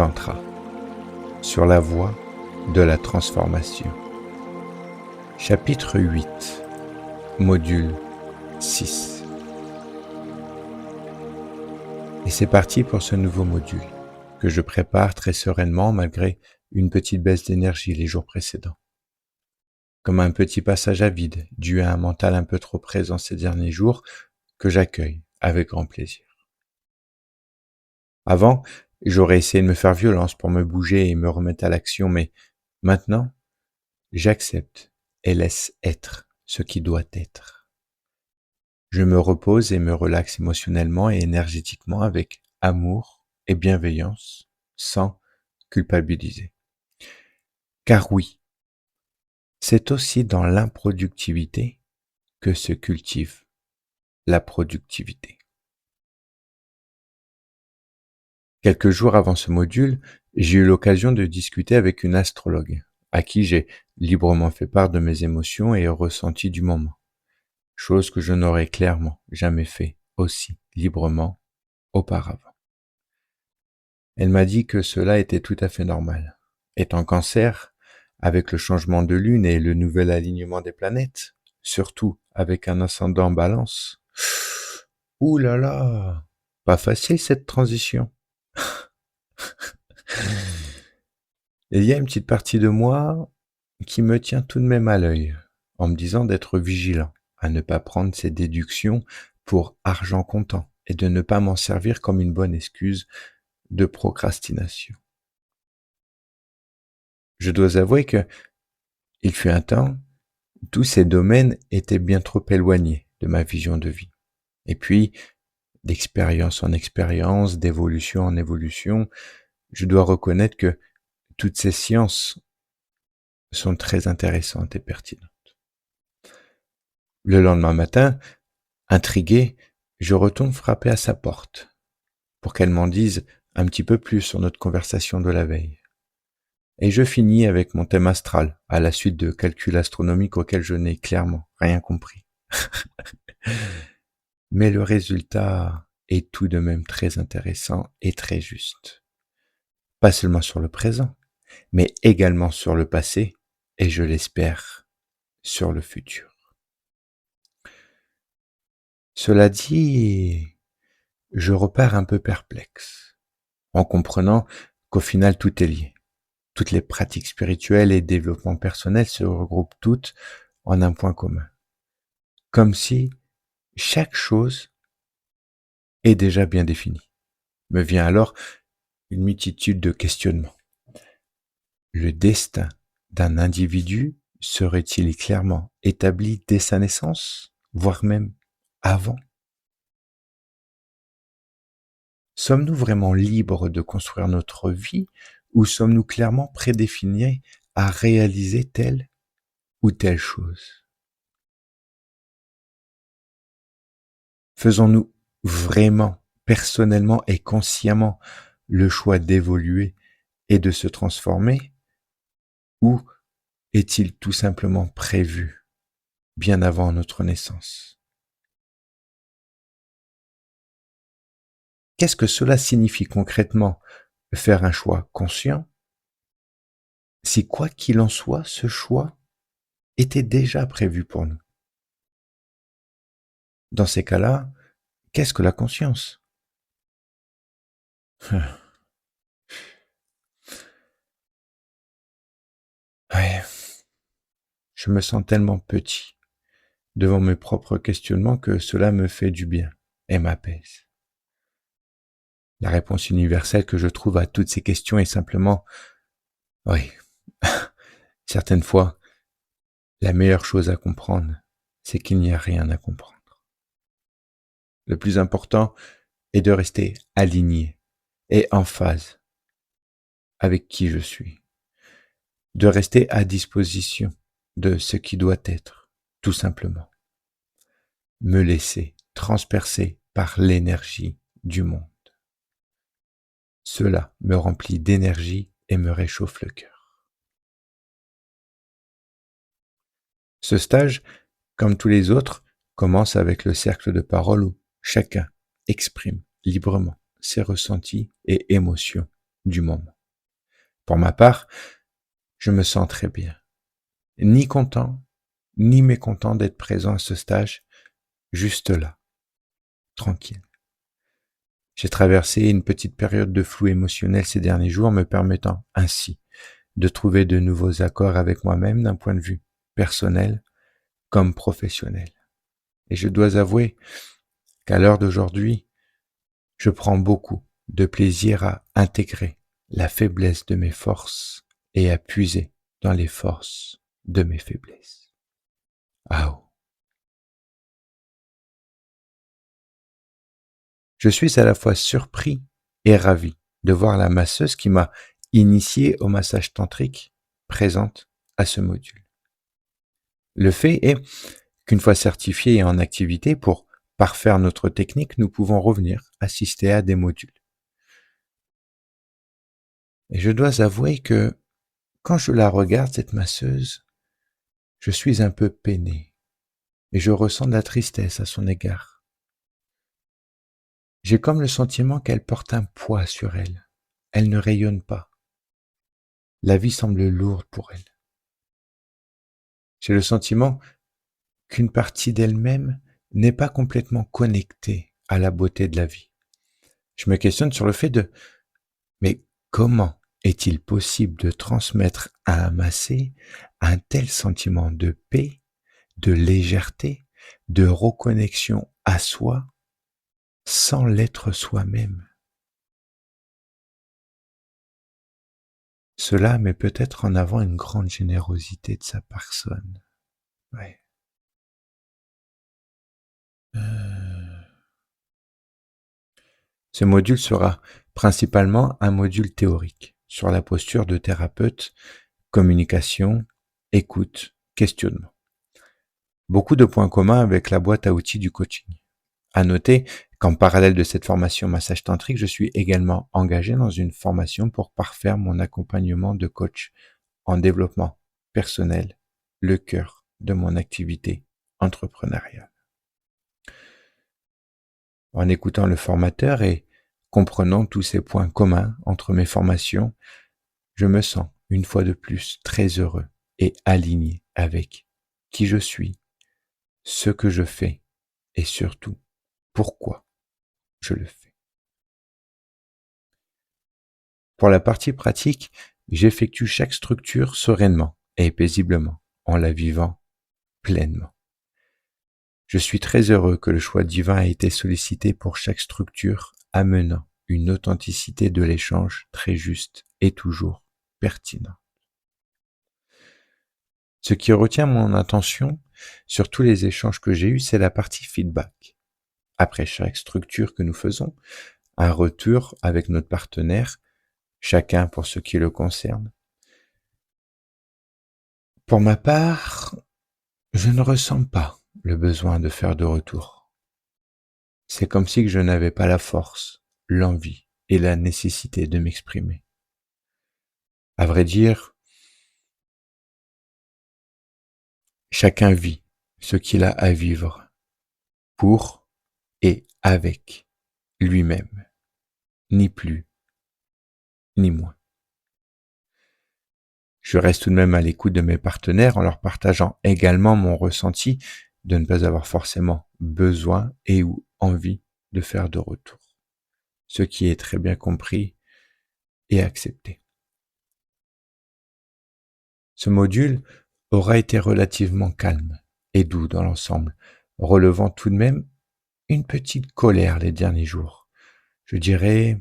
Tantra, sur la voie de la transformation. Chapitre 8, module 6. Et c'est parti pour ce nouveau module, que je prépare très sereinement malgré une petite baisse d'énergie les jours précédents. Comme un petit passage à vide, dû à un mental un peu trop présent ces derniers jours, que j'accueille avec grand plaisir. Avant, j'aurais essayé de me faire violence pour me bouger et me remettre à l'action, mais maintenant, j'accepte et laisse être ce qui doit être. Je me repose et me relaxe émotionnellement et énergétiquement avec amour et bienveillance, sans culpabiliser. Car oui, c'est aussi dans l'improductivité que se cultive la productivité. Quelques jours avant ce module, j'ai eu l'occasion de discuter avec une astrologue, à qui j'ai librement fait part de mes émotions et ressentis du moment, chose que je n'aurais clairement jamais fait aussi librement auparavant. Elle m'a dit que cela était tout à fait normal. Étant Cancer, avec le changement de lune et le nouvel alignement des planètes, surtout avec un ascendant Balance, ouh là là, pas facile cette transition. Il y a une petite partie de moi qui me tient tout de même à l'œil, en me disant d'être vigilant, à ne pas prendre ces déductions pour argent comptant et de ne pas m'en servir comme une bonne excuse de procrastination. Je dois avouer que, il fut un temps, tous ces domaines étaient bien trop éloignés de ma vision de vie. Et puis, d'expérience en expérience, d'évolution en évolution, je dois reconnaître que toutes ces sciences sont très intéressantes et pertinentes. Le lendemain matin, intrigué, je retourne frapper à sa porte pour qu'elle m'en dise un petit peu plus sur notre conversation de la veille. Et je finis avec mon thème astral, à la suite de calculs astronomiques auxquels je n'ai clairement rien compris. Mais le résultat est tout de même très intéressant et très juste. Pas seulement sur le présent, mais également sur le passé, et je l'espère, sur le futur. Cela dit, je repars un peu perplexe, en comprenant qu'au final tout est lié. Toutes les pratiques spirituelles et développement personnel se regroupent toutes en un point commun. Comme si chaque chose est déjà bien définie. Me vient alors une multitude de questionnements. Le destin d'un individu serait-il clairement établi dès sa naissance, voire même avant? Sommes-nous vraiment libres de construire notre vie ou sommes-nous clairement prédéfinis à réaliser telle ou telle chose? Faisons-nous vraiment, personnellement et consciemment, le choix d'évoluer et de se transformer, ou est-il tout simplement prévu bien avant notre naissance? Qu'est-ce que cela signifie concrètement, faire un choix conscient, si quoi qu'il en soit, ce choix était déjà prévu pour nous? Dans ces cas-là, qu'est-ce que la conscience? Ouais, je me sens tellement petit devant mes propres questionnements que cela me fait du bien et m'apaise. La réponse universelle que je trouve à toutes ces questions est simplement oui. Certaines fois, la meilleure chose à comprendre, c'est qu'il n'y a rien à comprendre. Le plus important est de rester aligné et en phase avec qui je suis, de rester à disposition de ce qui doit être, tout simplement. Me laisser transpercer par l'énergie du monde. Cela me remplit d'énergie et me réchauffe le cœur. Ce stage, comme tous les autres, commence avec le cercle de parole où chacun exprime librement ses ressentis et émotions du moment. Pour ma part, je me sens très bien, ni content, ni mécontent d'être présent à ce stage, juste là, tranquille. J'ai traversé une petite période de flou émotionnel ces derniers jours, me permettant ainsi de trouver de nouveaux accords avec moi-même d'un point de vue personnel comme professionnel. Et je dois avouer qu'à l'heure d'aujourd'hui, je prends beaucoup de plaisir à intégrer la faiblesse de mes forces et à puiser dans les forces de mes faiblesses. Ah oh. Je suis à la fois surpris et ravi de voir la masseuse qui m'a initié au massage tantrique présente à ce module. Le fait est qu'une fois certifié et en activité pour parfaire notre technique, nous pouvons revenir assister à des modules. Et je dois avouer que quand je la regarde, cette masseuse, je suis un peu peiné et je ressens de la tristesse à son égard. J'ai comme le sentiment qu'elle porte un poids sur elle. Elle ne rayonne pas. La vie semble lourde pour elle. J'ai le sentiment qu'une partie d'elle-même n'est pas complètement connectée à la beauté de la vie. Je me questionne sur le fait de, mais comment est-il possible de transmettre à un massé un tel sentiment de paix, de légèreté, de reconnexion à soi, sans l'être soi-même? Cela met peut-être en avant une grande générosité de sa personne. Ouais. Ce module sera principalement un module théorique sur la posture de thérapeute, communication, écoute, questionnement. Beaucoup de points communs avec la boîte à outils du coaching. À noter qu'en parallèle de cette formation massage tantrique, je suis également engagé dans une formation pour parfaire mon accompagnement de coach en développement personnel, le cœur de mon activité entrepreneuriale. En écoutant le formateur et comprenant tous ces points communs entre mes formations, je me sens une fois de plus très heureux et aligné avec qui je suis, ce que je fais et surtout pourquoi je le fais. Pour la partie pratique, j'effectue chaque structure sereinement et paisiblement, en la vivant pleinement. Je suis très heureux que le choix divin ait été sollicité pour chaque structure, amenant une authenticité de l'échange très juste et toujours pertinent. Ce qui retient mon attention sur tous les échanges que j'ai eus, c'est la partie feedback. Après chaque structure que nous faisons, un retour avec notre partenaire, chacun pour ce qui le concerne. Pour ma part, je ne ressens pas le besoin de faire de retour. C'est comme si je n'avais pas la force, l'envie et la nécessité de m'exprimer. À vrai dire, chacun vit ce qu'il a à vivre pour et avec lui-même, ni plus, ni moins. Je reste tout de même à l'écoute de mes partenaires en leur partageant également mon ressenti de ne pas avoir forcément besoin et ou envie de faire de retour. Ce qui est très bien compris et accepté. Ce module aura été relativement calme et doux dans l'ensemble, relevant tout de même une petite colère les derniers jours. Je dirais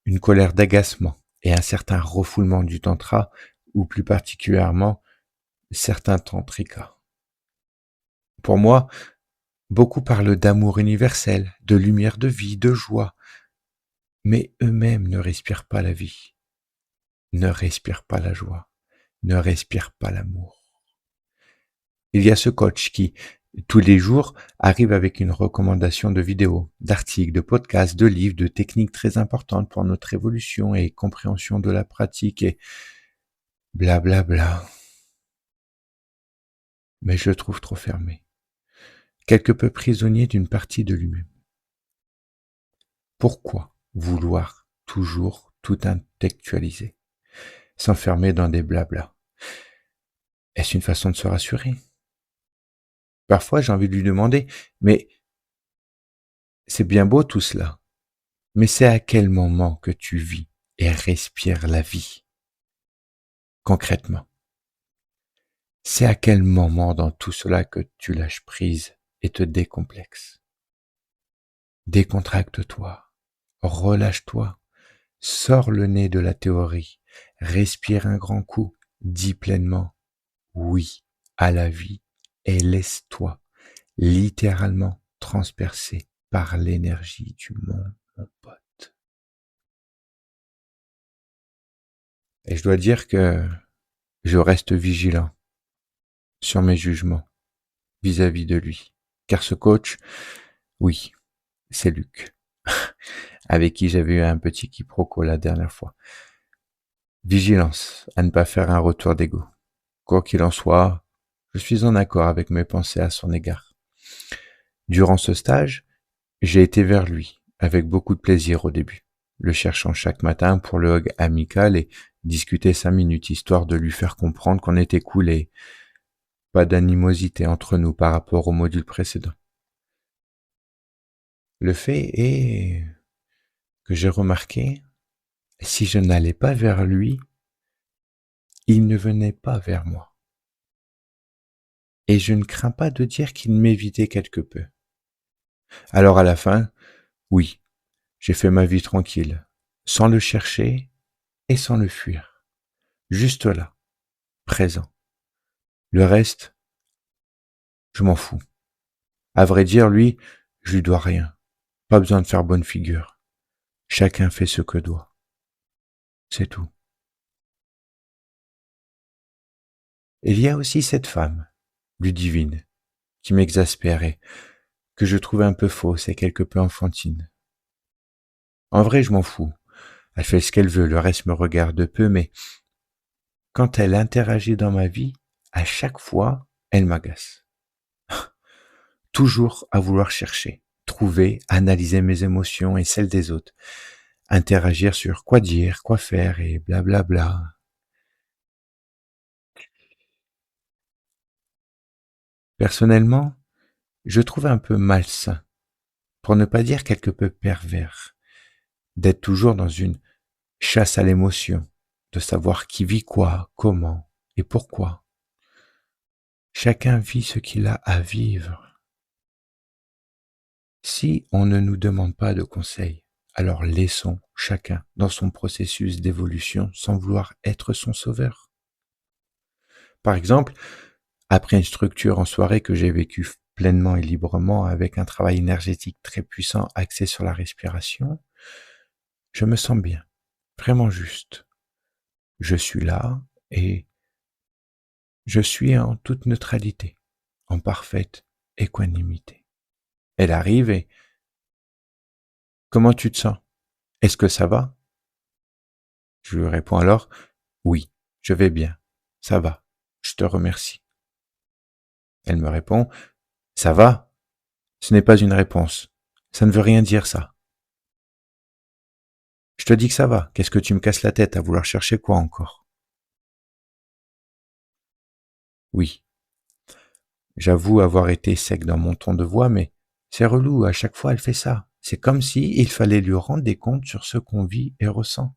une colère d'agacement et un certain refoulement du tantra, ou plus particulièrement certains tantrikas. Pour moi, beaucoup parlent d'amour universel, de lumière de vie, de joie, mais eux-mêmes ne respirent pas la vie, ne respirent pas la joie, ne respirent pas l'amour. Il y a ce coach qui, tous les jours, arrive avec une recommandation de vidéos, d'articles, de podcasts, de livres, de techniques très importantes pour notre évolution et compréhension de la pratique et blablabla. Bla bla. Mais je le trouve trop fermé, quelque peu prisonnier d'une partie de lui-même. Pourquoi vouloir toujours tout intellectualiser, s'enfermer dans des blablas. Est-ce une façon de se rassurer? Parfois, j'ai envie de lui demander, mais c'est bien beau tout cela, mais c'est à quel moment que tu vis et respires la vie, concrètement? C'est à quel moment dans tout cela que tu lâches prise et te décomplexes? Décontracte-toi, relâche-toi, sors le nez de la théorie, respire un grand coup, dis pleinement oui à la vie et laisse-toi littéralement transpercé par l'énergie du monde, mon pote. Et je dois dire que je reste vigilant sur mes jugements vis-à-vis de lui. Car ce coach, oui, c'est Luc, avec qui j'avais eu un petit quiproquo la dernière fois. Vigilance à ne pas faire un retour d'ego. Quoi qu'il en soit, je suis en accord avec mes pensées à son égard. Durant ce stage, j'ai été vers lui, avec beaucoup de plaisir au début, le cherchant chaque matin pour le hug amical et discuter 5 minutes, histoire de lui faire comprendre qu'on était cool et pas d'animosité entre nous par rapport au module précédent. Le fait est que j'ai remarqué, si je n'allais pas vers lui, il ne venait pas vers moi. Et je ne crains pas de dire qu'il m'évitait quelque peu. Alors à la fin, oui, j'ai fait ma vie tranquille, sans le chercher et sans le fuir. Juste là, présent. Le reste, je m'en fous. À vrai dire, lui, je lui dois rien. Pas besoin de faire bonne figure. Chacun fait ce que doit. C'est tout. Il y a aussi cette femme, Ludivine, qui m'exaspère et que je trouve un peu fausse et quelque peu enfantine. En vrai, je m'en fous. Elle fait ce qu'elle veut, le reste me regarde peu, mais quand elle interagit dans ma vie, à chaque fois, elle m'agace. Toujours à vouloir chercher, trouver, analyser mes émotions et celles des autres, interagir sur quoi dire, quoi faire et blablabla. Personnellement, je trouve un peu malsain, pour ne pas dire quelque peu pervers, d'être toujours dans une chasse à l'émotion, de savoir qui vit quoi, comment et pourquoi. Chacun vit ce qu'il a à vivre. Si on ne nous demande pas de conseils, alors laissons chacun dans son processus d'évolution sans vouloir être son sauveur. Par exemple, après une structure en soirée que j'ai vécue pleinement et librement avec un travail énergétique très puissant axé sur la respiration, je me sens bien, vraiment juste. Je suis là et je suis en toute neutralité, en parfaite équanimité. Elle arrive et comment tu te sens? Est-ce que ça va? Je lui réponds alors, oui, je vais bien, ça va, je te remercie. Elle me répond, ça va? Ce n'est pas une réponse. Ça ne veut rien dire ça. Je te dis que ça va. Qu'est-ce que tu me casses la tête à vouloir chercher quoi encore? Oui, j'avoue avoir été sec dans mon ton de voix, mais c'est relou, à chaque fois elle fait ça. C'est comme si il fallait lui rendre des comptes sur ce qu'on vit et ressent.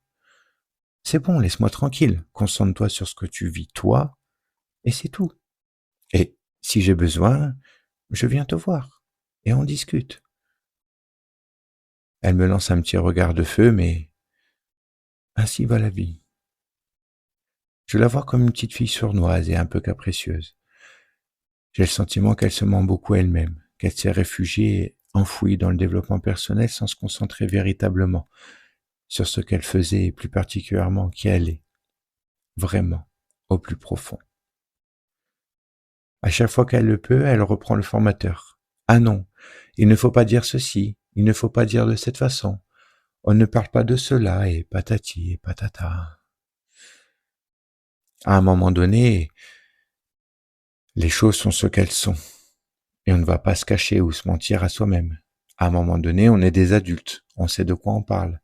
C'est bon, laisse-moi tranquille. Concentre-toi sur ce que tu vis toi, et c'est tout. Et si j'ai besoin, je viens te voir, et on discute. Elle me lance un petit regard de feu, mais ainsi va la vie. Je la vois comme une petite fille sournoise et un peu capricieuse. J'ai le sentiment qu'elle se ment beaucoup elle-même, qu'elle s'est réfugiée et enfouie dans le développement personnel sans se concentrer véritablement sur ce qu'elle faisait et plus particulièrement qui elle est, vraiment, au plus profond. À chaque fois qu'elle le peut, elle reprend le formateur. Ah non, il ne faut pas dire ceci, il ne faut pas dire de cette façon, on ne parle pas de cela et patati et patata. À un moment donné, les choses sont ce qu'elles sont. Et on ne va pas se cacher ou se mentir à soi-même. À un moment donné, on est des adultes, on sait de quoi on parle.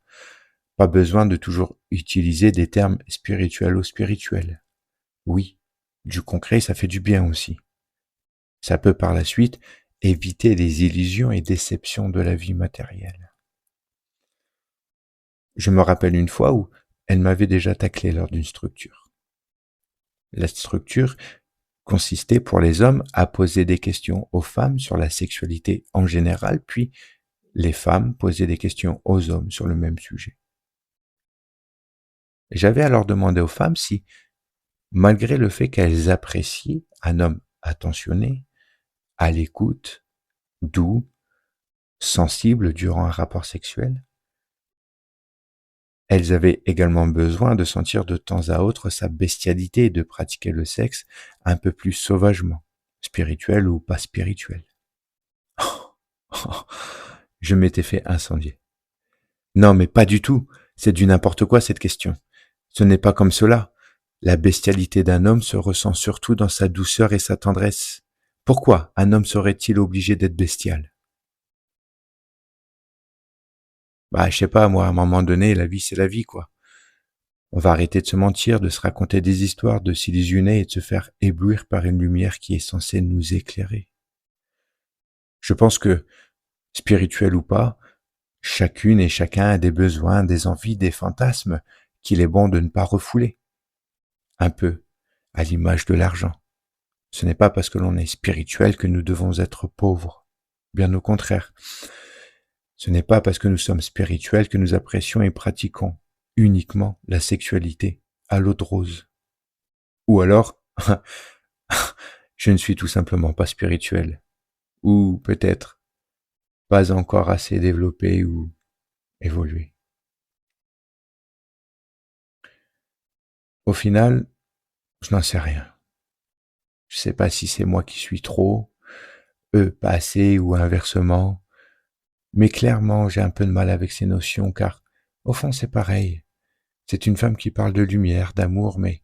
Pas besoin de toujours utiliser des termes spirituels ou spirituels. Oui, du concret, ça fait du bien aussi. Ça peut par la suite éviter les illusions et déceptions de la vie matérielle. Je me rappelle une fois où elle m'avait déjà taclé lors d'une structure. La structure consistait pour les hommes à poser des questions aux femmes sur la sexualité en général, puis les femmes posaient des questions aux hommes sur le même sujet. J'avais alors demandé aux femmes si, malgré le fait qu'elles appréciaient un homme attentionné, à l'écoute, doux, sensible durant un rapport sexuel, elles avaient également besoin de sentir de temps à autre sa bestialité et de pratiquer le sexe un peu plus sauvagement, spirituel ou pas spirituel. Je m'étais fait incendier. Non, mais pas du tout. C'est du n'importe quoi cette question. Ce n'est pas comme cela. La bestialité d'un homme se ressent surtout dans sa douceur et sa tendresse. Pourquoi un homme serait-il obligé d'être bestial? Bah, je sais pas, moi, à un moment donné, la vie, c'est la vie, quoi. On va arrêter de se mentir, de se raconter des histoires, de s'illusionner et de se faire éblouir par une lumière qui est censée nous éclairer. Je pense que, spirituel ou pas, chacune et chacun a des besoins, des envies, des fantasmes qu'il est bon de ne pas refouler. Un peu, à l'image de l'argent. Ce n'est pas parce que l'on est spirituel que nous devons être pauvres. Bien au contraire. Ce n'est pas parce que nous sommes spirituels que nous apprécions et pratiquons uniquement la sexualité à l'eau de rose. Ou alors, je ne suis tout simplement pas spirituel. Ou peut-être pas encore assez développé ou évolué. Au final, je n'en sais rien. Je ne sais pas si c'est moi qui suis trop, eux pas assez ou inversement. Mais clairement, j'ai un peu de mal avec ces notions car, au fond, c'est pareil. C'est une femme qui parle de lumière, d'amour, mais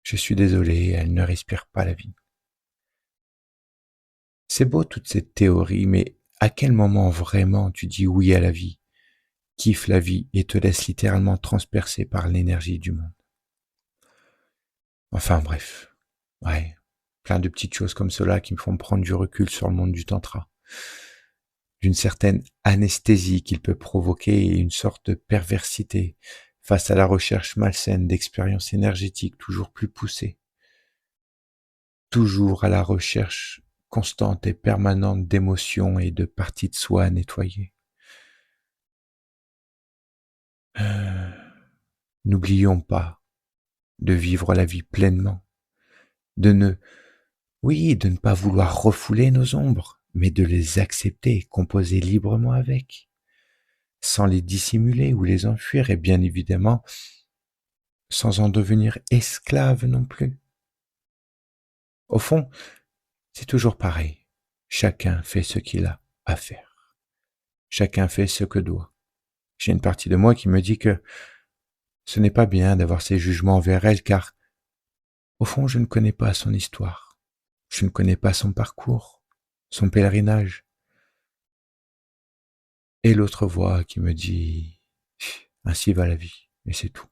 je suis désolé, elle ne respire pas la vie. C'est beau toute cette théorie, mais à quel moment vraiment tu dis oui à la vie, kiffe la vie et te laisses littéralement transpercer par l'énergie du monde? Enfin bref, ouais, plein de petites choses comme cela qui me font prendre du recul sur le monde du tantra. D'une certaine anesthésie qu'il peut provoquer et une sorte de perversité face à la recherche malsaine d'expériences énergétiques toujours plus poussées. Toujours à la recherche constante et permanente d'émotions et de parties de soi à nettoyer. Euh, N'oublions pas de vivre la vie pleinement, de ne, oui, de ne pas vouloir refouler nos ombres, mais de les accepter et composer librement avec, sans les dissimuler ou les enfuir et bien évidemment sans en devenir esclave non plus. Au fond, c'est toujours pareil. Chacun fait ce qu'il a à faire. Chacun fait ce que doit. J'ai une partie de moi qui me dit que ce n'est pas bien d'avoir ces jugements envers elle car, au fond, je ne connais pas son histoire. Je ne connais pas son parcours, son pèlerinage. Et l'autre voix qui me dit, ainsi va la vie, et c'est tout.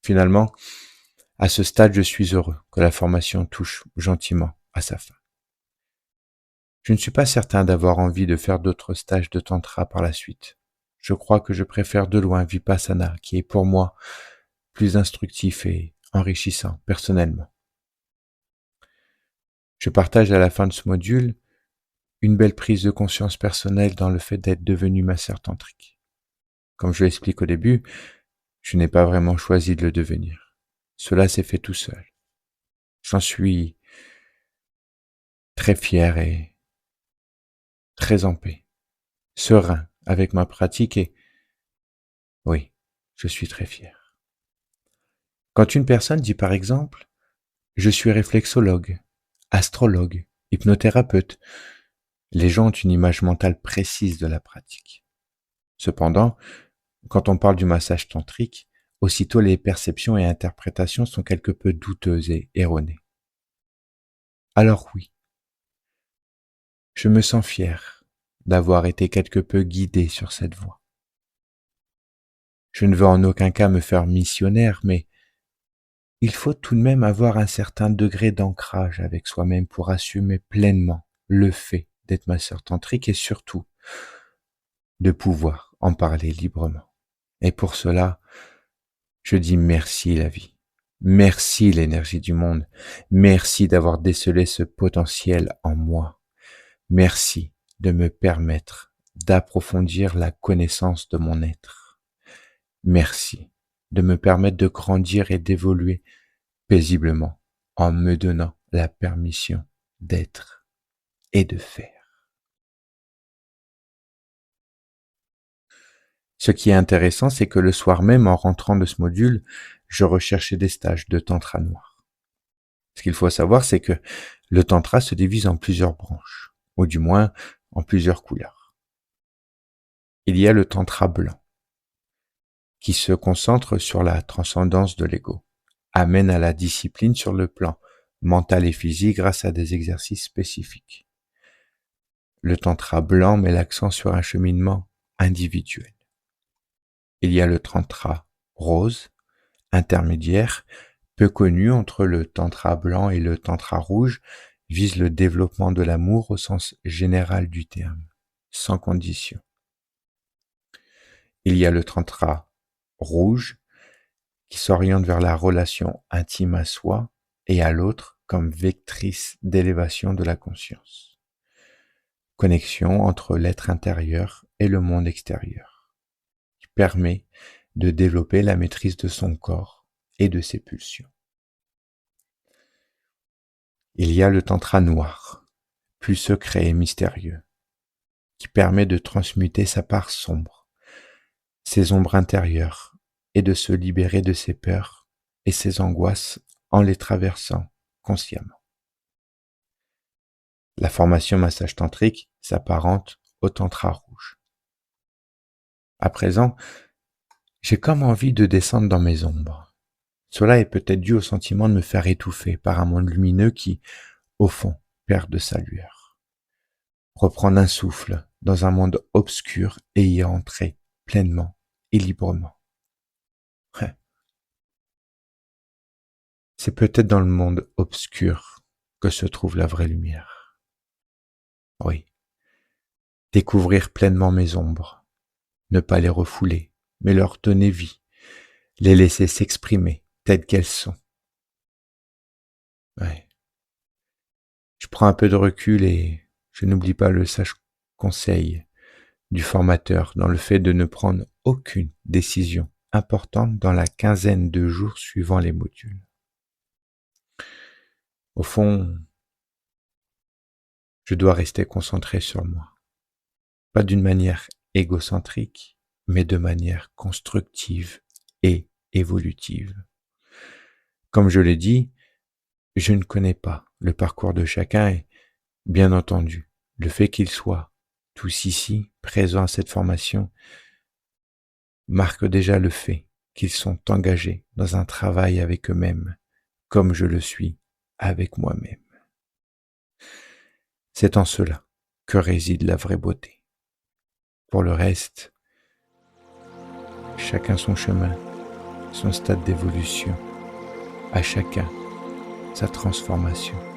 Finalement, à ce stade, je suis heureux que la formation touche gentiment à sa fin. Je ne suis pas certain d'avoir envie de faire d'autres stages de tantra par la suite. Je crois que je préfère de loin Vipassana, qui est pour moi plus instructif et enrichissant personnellement. Je partage à la fin de ce module une belle prise de conscience personnelle dans le fait d'être devenu masseur tantrique. Comme je l'explique au début, je n'ai pas vraiment choisi de le devenir. Cela s'est fait tout seul. J'en suis très fier et très en paix, serein avec ma pratique et oui, je suis très fier. Quand une personne dit par exemple « je suis réflexologue »,« astrologue »,« hypnothérapeute », les gens ont une image mentale précise de la pratique. Cependant, quand on parle du massage tantrique, aussitôt les perceptions et interprétations sont quelque peu douteuses et erronées. Alors oui, je me sens fier d'avoir été quelque peu guidé sur cette voie. Je ne veux en aucun cas me faire missionnaire, mais il faut tout de même avoir un certain degré d'ancrage avec soi-même pour assumer pleinement le fait d'être masseur tantrique et surtout de pouvoir en parler librement. Et pour cela, je dis merci la vie. Merci l'énergie du monde. Merci d'avoir décelé ce potentiel en moi. Merci de me permettre d'approfondir la connaissance de mon être. Merci de me permettre de grandir et d'évoluer paisiblement en me donnant la permission d'être et de faire. Ce qui est intéressant, c'est que le soir même, en rentrant de ce module, je recherchais des stages de tantra noir. Ce qu'il faut savoir, c'est que le tantra se divise en plusieurs branches, ou du moins en plusieurs couleurs. Il y a le tantra blanc, qui se concentre sur la transcendance de l'ego, amène à la discipline sur le plan mental et physique grâce à des exercices spécifiques. Le tantra blanc met l'accent sur un cheminement individuel. Il y a le tantra rose, intermédiaire, peu connu entre le tantra blanc et le tantra rouge, vise le développement de l'amour au sens général du terme, sans condition. Il y a le tantra rouge, qui s'oriente vers la relation intime à soi et à l'autre comme vectrice d'élévation de la conscience. Connexion entre l'être intérieur et le monde extérieur, qui permet de développer la maîtrise de son corps et de ses pulsions. Il y a le tantra noir, plus secret et mystérieux, qui permet de transmuter sa part sombre, ses ombres intérieures, et de se libérer de ses peurs et ses angoisses en les traversant consciemment. La formation massage tantrique s'apparente au tantra rouge. À présent, j'ai comme envie de descendre dans mes ombres. Cela est peut-être dû au sentiment de me faire étouffer par un monde lumineux qui, au fond, perd de sa lueur. Reprendre un souffle dans un monde obscur et y entrer pleinement et librement. Ouais. C'est peut-être dans le monde obscur que se trouve la vraie lumière. Oui. Découvrir pleinement mes ombres, ne pas les refouler, mais leur donner vie, les laisser s'exprimer telles qu'elles sont. Ouais. Je prends un peu de recul et je n'oublie pas le sage conseil du formateur dans le fait de ne prendre aucune décision importante dans la quinzaine de jours suivant les modules. Au fond, je dois rester concentré sur moi. Pas d'une manière égocentrique, mais de manière constructive et évolutive. Comme je l'ai dit, je ne connais pas le parcours de chacun et, bien entendu, le fait qu'ils soient tous ici, présents à cette formation, marque déjà le fait qu'ils sont engagés dans un travail avec eux-mêmes, comme je le suis avec moi-même. C'est en cela que réside la vraie beauté. Pour le reste, chacun son chemin, son stade d'évolution, à chacun sa transformation.